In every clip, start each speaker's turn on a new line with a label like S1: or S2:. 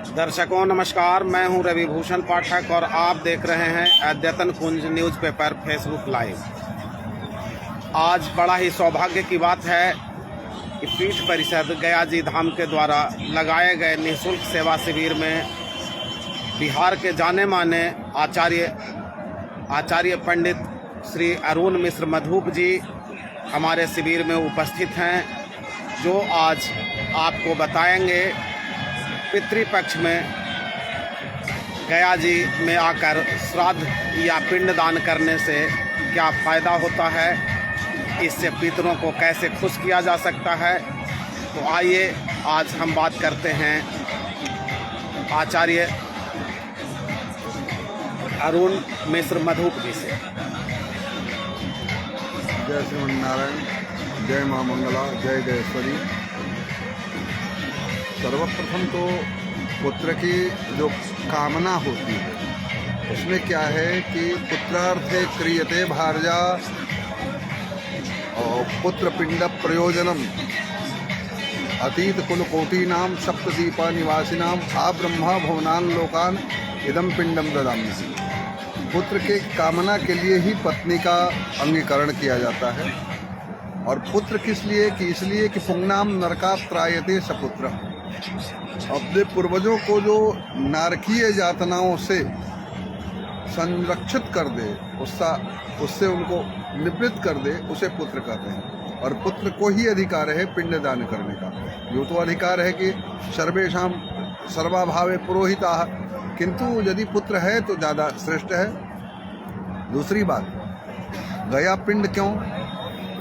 S1: दर्शकों नमस्कार, मैं हूं रवि भूषण पाठक और आप देख रहे हैं अद्यतन कुंज न्यूज़पेपर फेसबुक लाइव। आज बड़ा ही सौभाग्य की बात है कि पीठ परिषद गया जी धाम के द्वारा लगाए गए निःशुल्क सेवा शिविर में बिहार के जाने माने आचार्य पंडित श्री अरुण मिश्र मधुप जी हमारे शिविर में उपस्थित हैं, जो आज आपको बताएंगे पितृपक्ष में गया जी में आकर श्राद्ध या पिंडदान करने से क्या फ़ायदा होता है, इससे पितरों को कैसे खुश किया जा सकता है। तो आइए आज हम बात करते हैं आचार्य अरुण मिश्र मधुप जी से।
S2: जय श्रीमन्नारायण, जय माँ मंगला, जय जयेश्वरी। सर्वप्रथम तो पुत्र की जो कामना होती है उसमें क्या है कि पुत्रार्थे क्रियते भार्या और पुत्र पिंड प्रयोजनम अतीत कुल कोटीनाम सप्तदीपा निवासिनाम आ ब्रह्मा भुवनान लोकान इदम पिंडम ददामि। पुत्र के कामना के लिए ही पत्नी का अंगीकरण किया जाता है। और पुत्र किस लिए कि इसलिए कि पुंगनाम नरका त्रायते सपुत्र, अपने पूर्वजों को जो नारकीय यातनाओं से संरक्षित कर दे, उससे उनको निवृत्त कर दे, उसे पुत्र कहते हैं। और पुत्र को ही अधिकार है पिंडदान करने का। यो तो अधिकार है कि सर्वेषां सर्वाभावे पुरोहिता, किंतु यदि पुत्र है तो ज़्यादा श्रेष्ठ है। दूसरी बात, गया पिंड क्यों?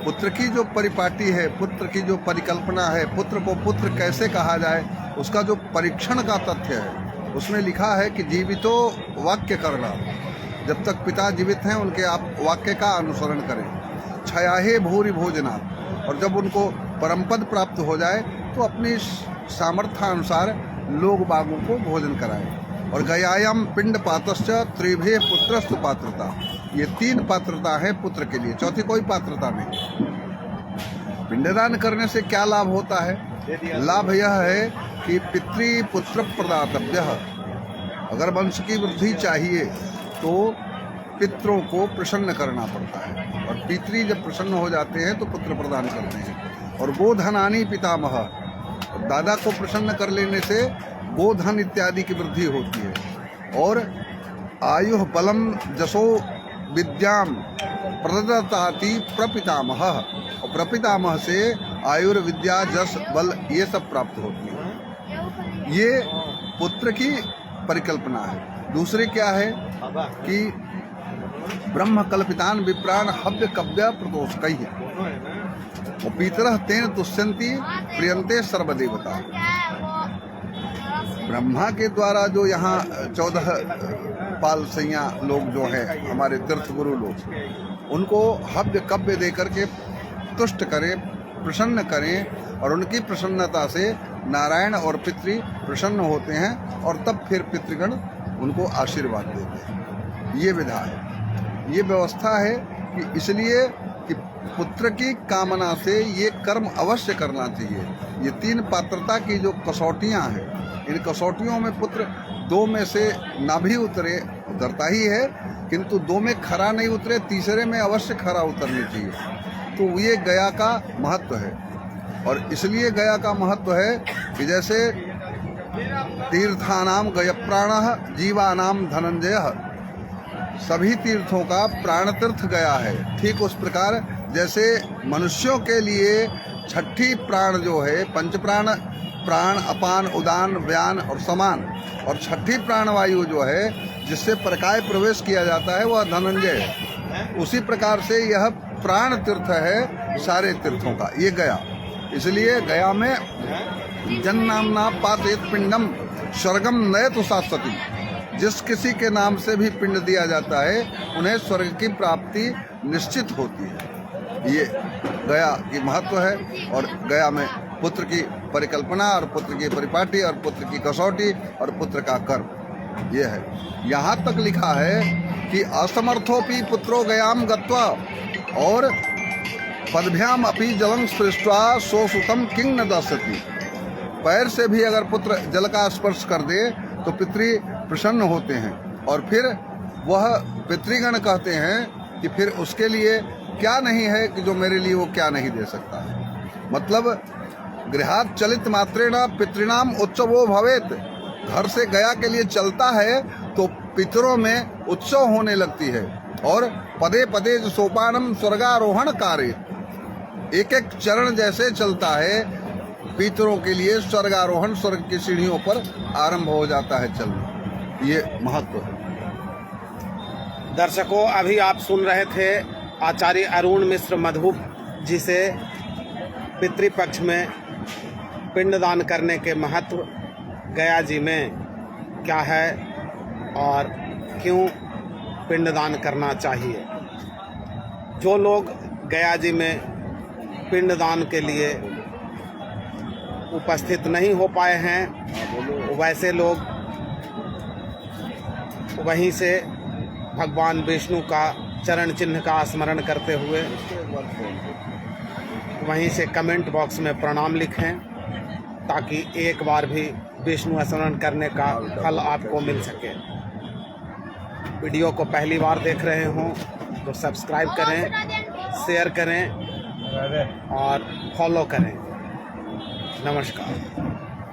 S2: पुत्र की जो परिपाटी है, पुत्र की जो परिकल्पना है, पुत्र को पुत्र कैसे कहा जाए, उसका जो परीक्षण का तथ्य है उसमें लिखा है कि जीवितो वाक्य करना। जब तक पिता जीवित हैं उनके आप वाक्य का अनुसरण करें। छयाहे भूरि भोजना, और जब उनको परमपद प्राप्त हो जाए तो अपनी सामर्थ्यानुसार लोग बागों को भोजन कराएं। और गयायाम पिंड पातश्च त्रिभे पुत्रस्तु पात्रता, ये 3 पात्रता है पुत्र के लिए, चौथी कोई पात्रता नहीं। पिंडदान करने से क्या लाभ होता है? लाभ यह है कि पितृपुत्र प्रदातव्य। अगर वंश की वृद्धि चाहिए तो पितरों को प्रसन्न करना पड़ता है, और पितृ जब प्रसन्न हो जाते हैं तो पुत्र प्रदान करते हैं। और गोधनानी पितामह, दादा को प्रसन्न कर लेने से गोधन इत्यादि की वृद्धि होती है। और आयु बलम जसो विद्याम प्रददाति प्रपितामह, और प्रपितामह से आयुर्विद्या जस बल ये सब प्राप्त होती है। ये पुत्र की परिकल्पना है। दूसरे क्या है कि ब्रह्म कल्पितान विप्राण हव्य कव्य प्रतोषकई है, और पितरः तेन तुष्यन्ति प्रियन्ते सर्वदेवता। ब्रह्मा के द्वारा जो यहाँ 14 पाल सैया लोग जो हैं, हमारे तीर्थ गुरु लोग, उनको हव्य कव्य दे करके तुष्ट करें, प्रसन्न करें, और उनकी प्रसन्नता से नारायण और पितृ प्रसन्न होते हैं, और तब फिर पितृगण उनको आशीर्वाद देते हैं। ये विधा है, ये व्यवस्था है कि इसलिए कि पुत्र की कामना से ये कर्म अवश्य करना चाहिए। ये 3 पात्रता की जो कसौटियाँ हैं, इन कसौटियों में पुत्र 2 में से ना भी उतरता ही है, किंतु 2 में खरा नहीं उतरे, तीसरे में अवश्य खरा उतरनी चाहिए। तो ये गया का महत्व है। और इसलिए गया का महत्व है कि जैसे तीर्थानाम गयप्राणः जीवानाम धनंजय, सभी तीर्थों का प्राण तीर्थ गया है। ठीक उस प्रकार जैसे मनुष्यों के लिए छठी प्राण जो है, पंचप्राण, प्राण अपान उदान व्यान और समान, और छठी प्राणवायु जो है जिससे प्रकाय प्रवेश किया जाता है वह धनंजय है। उसी प्रकार से यह प्राण तीर्थ है सारे तीर्थों का, ये गया। इसलिए गया में जन नामना पातेत पिंडम स्वर्गम नयतु शाश्वती, जिस किसी के नाम से भी पिंड दिया जाता है उन्हें स्वर्ग की प्राप्ति निश्चित होती है। ये गया की महत्व है। और गया में पुत्र की परिकल्पना और पुत्र की परिपाटी और पुत्र की कसौटी और पुत्र का कर्म ये है। यहाँ तक लिखा है कि असमर्थोपि पुत्रो गयाम गत्वा, और पदभ्याम अपि जलं स्पृष्ट्वा सोसुतम किंग न दास्यति। पैर से भी अगर पुत्र जल का स्पर्श कर दे तो पितृ प्रसन्न होते हैं, और फिर वह पितृगण कहते हैं कि फिर उसके लिए क्या नहीं है कि जो मेरे लिए वो क्या नहीं दे सकता है। मतलब गृहात् चलित मात्रेण पितृणाम उत्सवो भवेत। घर से गया के लिए चलता है तो पितरों में उत्सव होने लगती है। और पदे पदे सोपानम स्वर्गारोहण कार्य, एक एक चरण जैसे चलता है पितरों के लिए स्वर्गारोहण, स्वर्ग की सीढ़ियों पर आरंभ हो जाता है चलना। ये महत्व है।
S1: दर्शकों, अभी आप सुन रहे थे आचार्य अरुण मिश्र मधुप जी से पितृपक्ष में पिंडदान करने के महत्व, गया जी में क्या है और क्यों पिंडदान करना चाहिए। जो लोग गया जी में पिंडदान के लिए उपस्थित नहीं हो पाए हैं, वैसे लोग वहीं से भगवान विष्णु का चरण चिन्ह का स्मरण करते हुए वहीं से कमेंट बॉक्स में प्रणाम लिखें, ताकि एक बार भी विष्णु स्मरण करने का फल आपको मिल सके। वीडियो को पहली बार देख रहे हों तो सब्सक्राइब करें, शेयर करें और फॉलो करें। नमस्कार।